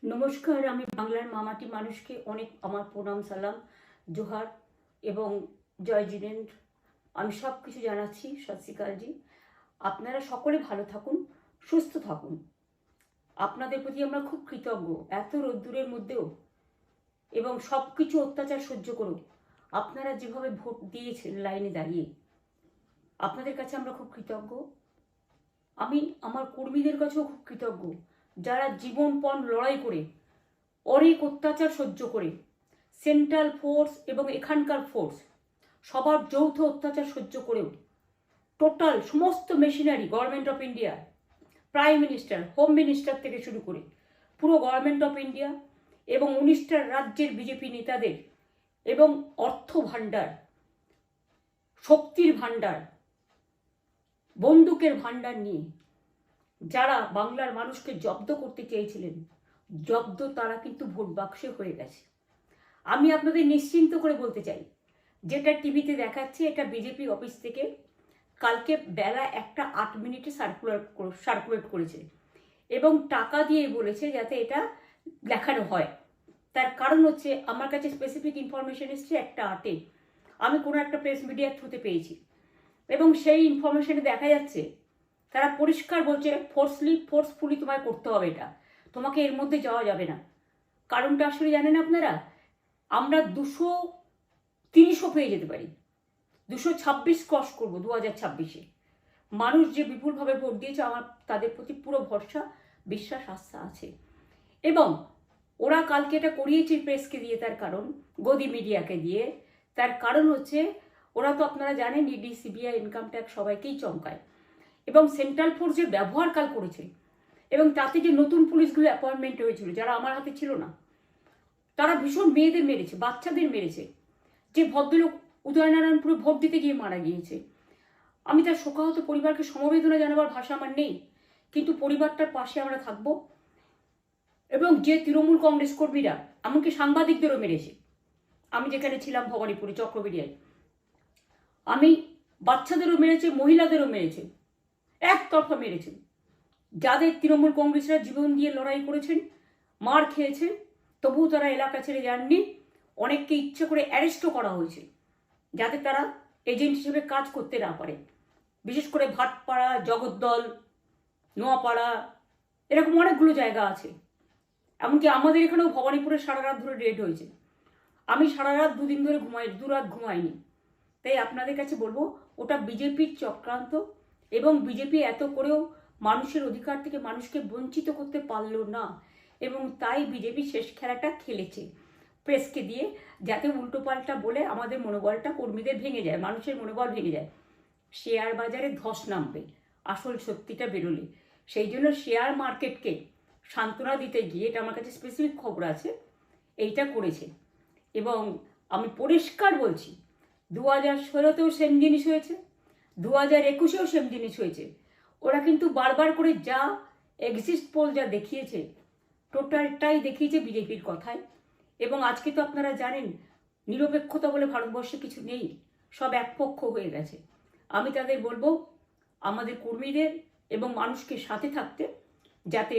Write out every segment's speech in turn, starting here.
নমস্কার, আমি বাংলার মামাটি মানুষকে অনেক আমার প্রণাম, সালাম, জোহার এবং জয় জিনেন্দ্র। আমি সব কিছু জানাচ্ছি। সত শ্রী আকালজি। আপনারা সকলে ভালো থাকুন, সুস্থ থাকুন। আপনাদের প্রতি আমরা খুব কৃতজ্ঞ। এত রোদ্দুরের মধ্যেও এবং সব কিছু অত্যাচার সহ্য করুন আপনারা যেভাবে ভোট দিয়েছেন লাইনে দাঁড়িয়ে, আপনাদের কাছে আমরা খুব কৃতজ্ঞ। আমি আমার কর্মীদের কাছেও খুব কৃতজ্ঞ, যারা জীবনপণ লড়াই করে অনেক অত্যাচার সহ্য করে সেন্ট্রাল ফোর্স এবং এখানকার ফোর্স সবার যৌথ অত্যাচার সহ্য করেও টোটাল সমস্ত machinery government of India, prime minister, home minister থেকে শুরু করে পুরো গভর্নমেন্ট অফ ইন্ডিয়া এবং 19টা রাজ্যের বিজেপি নেতাদের এবং অর্থ ভাণ্ডার, শক্তির ভাণ্ডার, বন্দুকের ভাণ্ডার নিয়ে যারা বাংলার মানুষকে জব্দ করতে চেয়েছিলেন, জব্দ তারা কিন্তু ভোট বাক্সে হয়ে গেছে। আমি আপনাদের নিশ্চিন্ত করে বলতে চাই, যেটা টিভিতে দেখাচ্ছে এটা বিজেপি অফিস থেকে কালকে বেলা 1:08 সার্কুলেট করেছে এবং টাকা দিয়ে বলেছে যাতে এটা দেখানো হয়। তার কারণ হচ্ছে আমার কাছে স্পেসিফিক ইনফরমেশন এসছে 1:08 আমি কোনো একটা প্রেস মিডিয়ার থ্রুতে পেয়েছি এবং সেই ইনফরমেশনে দেখা যাচ্ছে তারা পরিষ্কার বলছে ফোর্সফুলি তোমায় করতে হবে, এটা তোমাকে এর মধ্যে যাওয়া যাবে না। কারণটা আসলে জানেন আপনারা, আমরা 230ও পেয়ে যেতে পারি, 226 ক্রস করবো 2026-এ। মানুষ যে বিপুলভাবে ভোট দিয়েছে, আমার তাদের প্রতি পুরো ভরসা, বিশ্বাস, আস্থা আছে। এবং ওরা কালকে এটা করিয়েছে প্রেসকে দিয়ে, তার কারণ গদি মিডিয়াকে দিয়ে। তার কারণ হচ্ছে ওরা তো আপনারা জানেন ইডি, সিবিআই, ইনকাম ট্যাক্স সবাইকেই চমকায় এবং সেন্ট্রাল ফোর্সের ব্যবহার কাল করেছে এবং তাতে যে নতুন পুলিশগুলো অ্যাপয়েন্টমেন্ট হয়েছিল যারা আমার হাতে ছিল না, তারা ভীষণ মেয়েদের মেরেছে, বাচ্চাদের মেরেছে। যে ভদ্রলোক উদয়নারায়ণপুরে ভোট দিতে গিয়ে মারা গিয়েছে, আমি তার শোকাহত পরিবারকে সমবেদনা জানাবার ভাষা আমার নেই, কিন্তু পরিবারটার পাশে আমরা থাকবো। এবং যে তৃণমূল কংগ্রেস কর্মীরা এমনকি সাংবাদিকদেরও মেরেছে, আমি যেখানে ছিলাম ভবানীপুরে চক্রবেড়িয়ায়, আমি বাচ্চাদেরও মেরেছে, মহিলাদেরও মেরেছে, একতরফা মেরেছে। যাদের তৃণমূল কংগ্রেসরা জীবন দিয়ে লড়াই করেছেন, মার খেয়েছেন, তবুও তারা এলাকা ছেড়ে যাননি। অনেককে ইচ্ছে করে অ্যারেস্টও করা হয়েছে যাতে তারা এজেন্ট হিসেবে কাজ করতে না পারে। বিশেষ করে ভাটপাড়া, জগদ্দল, নোয়াপাড়া, এরকম অনেকগুলো জায়গা আছে। এমনকি আমাদের এখানেও ভবানীপুরে সারা রাত ধরে রেড হয়েছে। আমি সারা রাত 2 দিন ধরে দুরাত ঘুমাইনি। তাই আপনাদের কাছে বলবো, ওটা বিজেপির চক্রান্ত এবং বিজেপি এত করেও মানুষের অধিকার থেকে মানুষকে বঞ্চিত করতে পারলো না এবং তাই বিজেপি শেষ খেলাটা খেলেছে প্রেসকে দিয়ে, যাতে উল্টোপাল্টা বলে আমাদের মনোবলটা কর্মীদের ভেঙে যায়, মানুষের মনোবল ভেঙে যায়। শেয়ার বাজারে ধস নামবে আসল সত্যিটা বেরোলে। সেই জন্য শেয়ার মার্কেটকে সান্ত্বনা দিতে গিয়ে, এটা আমার কাছে স্পেসিফিক খবর আছে, এইটা করেছে। এবং আমি পরিষ্কার বলছি, 2016তেও সেম জিনিস হয়েছে, 2021-এও সেম জিনিস হয়েছে। ওরা কিন্তু বারবার করে যা এক্সিস্ট পোল যা দেখিয়েছে, টোটালটাই দেখিয়েছে বিজেপির কথায়। এবং আজকে তো আপনারা জানেন নিরপেক্ষতা বলে ভারতবর্ষে কিছু নেই, সব একপক্ষ হয়ে গেছে। আমি তাদের বলবো আমাদের কর্মীদের এবং মানুষকে সাথে থাকতে, যাতে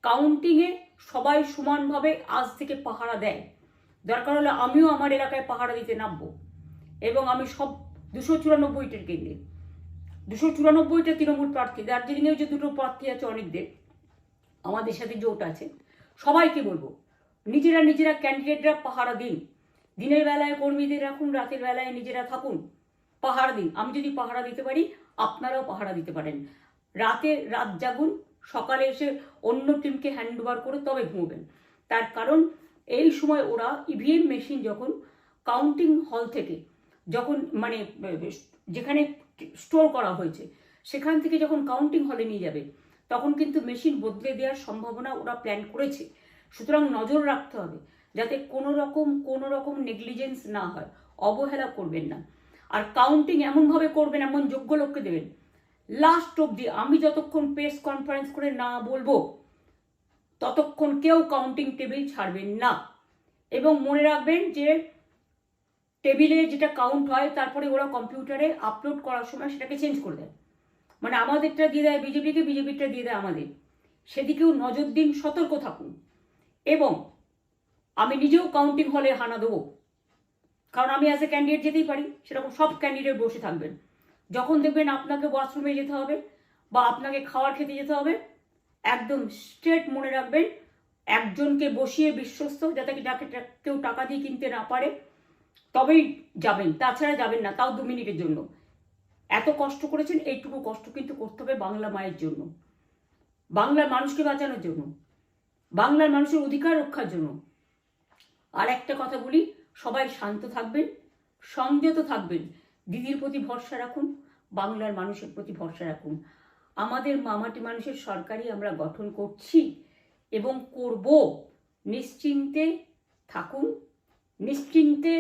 কাউন্টিংয়ে সবাই সমানভাবে আজ থেকে পাহারা দেয়। দরকার হলে আমিও আমার এলাকায় পাহারা দিতে নামবো এবং আমি সব 294টের কেন্দ্রে, 294টা তৃণমূল প্রার্থী, দার্জিলিংয়েও যে 2টো প্রার্থী আছে অনেকদের, আমাদের সাথে জোট আছে, সবাইকে বলবো নিজেরা ক্যান্ডিডেটরা পাহারা দিন। দিনের বেলায় কর্মীদের রাখুন, রাতের বেলায় নিজেরা থাকুন, পাহারা দিন। আমি যদি পাহারা দিতে পারি, আপনারাও পাহারা দিতে পারেন। রাত জাগুন, সকালে এসে অন্য টিমকে হ্যান্ড ওভার করে তবে ঘুমোবেন। তার কারণ এই সময় ওরা ইভিএম মেশিন যখন কাউন্টিং হল থেকে, যখন মানে যেখানে স্টোর করা হয়েছে সেখান থেকে যখন কাউন্টিং হলে নিয়ে যাবে, তখন কিন্তু মেশিন বদলে দেওয়ার সম্ভাবনা ওরা প্ল্যান করেছে। সুতরাং নজর রাখতে হবে যাতে কোনো রকম নেগলিজেন্স না হয়, অবহেলা করবেন না। আর কাউন্টিং এমনভাবে করবেন, এমন যোগ্য লোককে দেবেন লাস্ট অবধি। আমি যতক্ষণ প্রেস কনফারেন্স করে না বলবো ততক্ষণ কেউ কাউন্টিং টেবিল ছাড়বেন না। এবং মনে রাখবেন যে টেবিলে যেটা কাউন্ট হয় তারপরে ওরা কম্পিউটারে আপলোড করার সময় সেটাকে চেঞ্জ করে দেয়, মানে আমাদেরটা দিয়ে দেয় বিজেপিকে, বিজেপিটা দিয়ে দেয় আমাদের। সেদিকেও নজর দিন, সতর্ক থাকুন। এবং আমি নিজেও কাউন্টিং হলে হানা দেবো, কারণ আমি অ্যাজ এ ক্যান্ডিডেট যেতেই পারি, সেরকম সব ক্যান্ডিডেট বসে থাকবেন। যখন দেখবেন আপনাকে ওয়াশরুমে যেতে হবে বা আপনাকে খাবার খেতে যেতে হবে, একদম স্ট্রেট মনে রাখবেন, একজনকে বসিয়ে বিশ্বস্ত, যাতে যাকে কেউ টাকা দিয়ে কিনতে না পারে, তবেই যাবেন, তাছাড়া যাবেন না, তাও 2 মিনিটের জন্য। এত কষ্ট করেছেন, এইটুকু কষ্ট কিন্তু করতে হবে বাংলা মায়ের জন্য, বাংলার মানুষকে বাঁচানোর জন্য, বাংলার মানুষের অধিকার রক্ষার জন্য। আর একটা কথা বলি, সবাই শান্ত থাকবেন, সংযত থাকবেন, দিদির প্রতি ভরসা রাখুন, বাংলার মানুষের প্রতি ভরসা রাখুন। আমাদের মামাটি মানুষের সরকারই আমরা গঠন করছি এবং করব। নিশ্চিন্তে থাকুন, নিশ্চিন্তে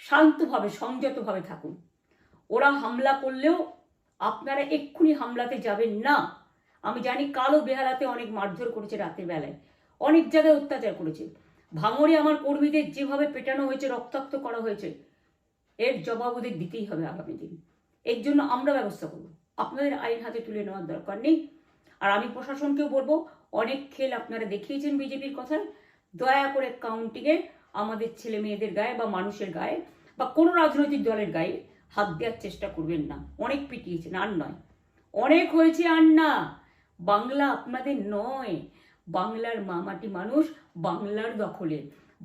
শান্তভাবে সংযতভাবে থাকুন। ওরা হামলা করলেও আপনারা এক্ষুনি হামলাতে যাবেন না। আমি জানি কালো বেহালাতে অনেক মারধর করেছে, রাতের বেলায় অনেক জায়গায় অত্যাচার করেছে। ভাঙড়ে আমার কর্মীদের যেভাবে পেটানো হয়েছে, রক্তাক্ত করা হয়েছে, এর জবাব ওদের দিতেই হবে আগামী দিন। এর জন্য আমরা ব্যবস্থা করব, আপনাদের আইন হাতে তুলে নেওয়ার দরকার নেই। আর আমি প্রশাসনকেও বলবো, অনেক খেল আপনারা দেখিয়েছেন বিজেপির কথায়, দয়া করে কাউন্টিংয়ে আমাদের ছেলে মেয়েদের গায়ে বা মানুষের গায়ে বা কোনো রাজনৈতিক দলের গায়ে হাত দেওয়ার চেষ্টা করবেন না। অনেক পিটিয়েছেন, আর নয়, অনেক হয়েছে, আর না। বাংলা আপনাদের নয়, বাংলার মামাটি মানুষ বাংলার দখলে।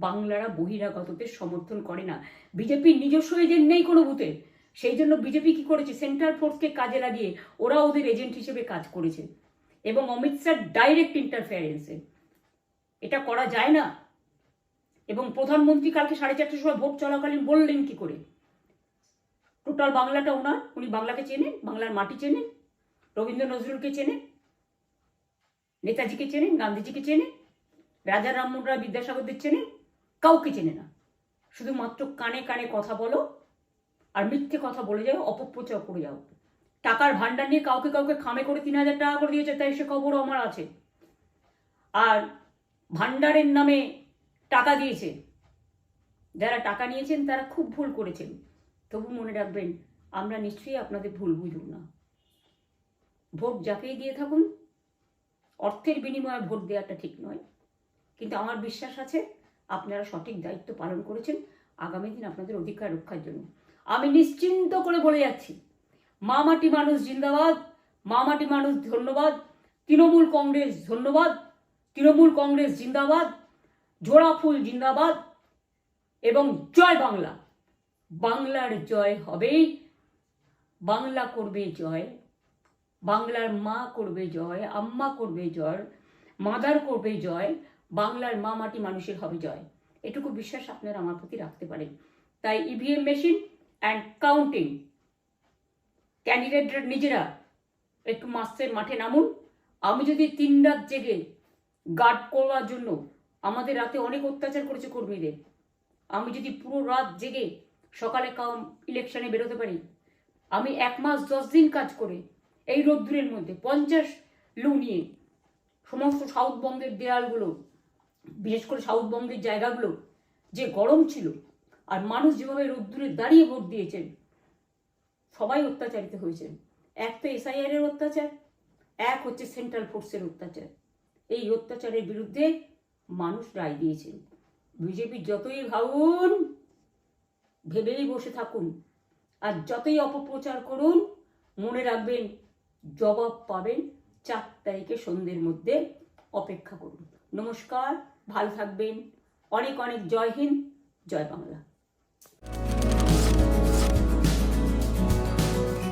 বাংলারা বহিরাগতদের সমর্থন করে না। বিজেপির নিজস্ব এজেন্ট নেই কোনো বুথে, সেই জন্য বিজেপি কি করেছে, সেন্ট্রাল ফোর্সকে কাজে লাগিয়ে ওরা ওদের এজেন্ট হিসেবে কাজ করেছে, এবং অমিত শাহ ডাইরেক্ট ইন্টারফেয়ারেন্সে। এটা করা যায় না। এবং প্রধানমন্ত্রী কালকে 4:30টার সময় ভোট চলাকালীন বললেন কি করে, টোটাল বাংলাটা ওনার, উনি বাংলাকে চেনেন, বাংলার মাটি চেনেন, রবীন্দ্র নজরুলকে চেনেন, নেতাজিকে চেনেন, গান্ধীজিকে চেনেন, রাজা রামমোহন রায়, বিদ্যাসাগরদের চেনেন, কাউকে চেনে না। শুধুমাত্র কানে কানে কথা বলো আর মিথ্যে কথা বলে যাও, অপপ্রচার করে যাও। টাকার ভান্ডার নিয়ে কাউকে কাউকে খামে করে 3,000 টাকা করে দিয়েছে, তাই সে খবরও আমার আছে। আর ভান্ডারের নামে টাকা দিয়েছে, যারা টাকা নিয়েছেন তারা খুব ভুল করেছেন। তবু মনে রাখবেন, আমরা নিশ্চয়ই আপনাদের ভুল বুঝব না। ভোট যাকেই দিয়ে থাকুন, অর্থের বিনিময়ে ভোট দেওয়াটা ঠিক নয়, কিন্তু আমার বিশ্বাস আছে আপনারা সঠিক দায়িত্ব পালন করেছেন আগামী দিন আপনাদের অধিকার রক্ষার জন্য। আমি নিশ্চিন্ত করে বলে যাচ্ছি, মামাটি মানুষ জিন্দাবাদ, মামাটি মানুষ ধন্যবাদ, তৃণমূল কংগ্রেস ধন্যবাদ, তৃণমূল কংগ্রেস জিন্দাবাদ, জোড়াফুল জিন্দাবাদ, এবং জয় বাংলা। বাংলার জয় হবেই, বাংলা করবে জয়, বাংলার মা করবে জয়, আম্মা করবে জয়, মাদার করবে জয়, বাংলার মা মাটি মানুষের হবে জয়। এটুকু বিশ্বাস আপনারা আমার প্রতি রাখতে পারেন। তাই ইভিএম মেশিন অ্যান্ড কাউন্টিং, ক্যান্ডিডেটরা নিজেরা একটু মাঠে নামুন। আমি যদি 3 রাত জেগে গার্ড করার জন্য, আমাদের রাতে অনেক অত্যাচার করেছে কর্মীদের, আমি যদি পুরো রাত জেগে সকালে ইলেকশনে বেরোতে পারি, আমি 1 মাস 10 দিন কাজ করে এই রোদ্দুরের মধ্যে 50 লু নিয়ে সমস্ত সাউথবঙ্গের দেয়ালগুলো, বিশেষ করে সাউথবঙ্গের জায়গাগুলো যে গরম ছিল, আর মানুষ যেভাবে রোদ্দুরে দাঁড়িয়ে ভোট দিয়েছেন, সবাই অত্যাচারিত হয়েছেন। এক তো SIR এর অত্যাচার, এক হচ্ছে সেন্ট্রাল ফোর্সের অত্যাচার। এই অত্যাচারের বিরুদ্ধে মানুষ রায় দিয়েছেন। বিজেপি যতই ভাবুন, ভেবেই বসে থাকুন, আর যতই অপপ্রচার করুন, মনে রাখবেন জবাব পাবেন 4 তারিখে সন্ধ্যের মধ্যে। অপেক্ষা করুন। নমস্কার, ভালো থাকবেন, অনেক অনেক জয় হিন্দ, জয় বাংলা।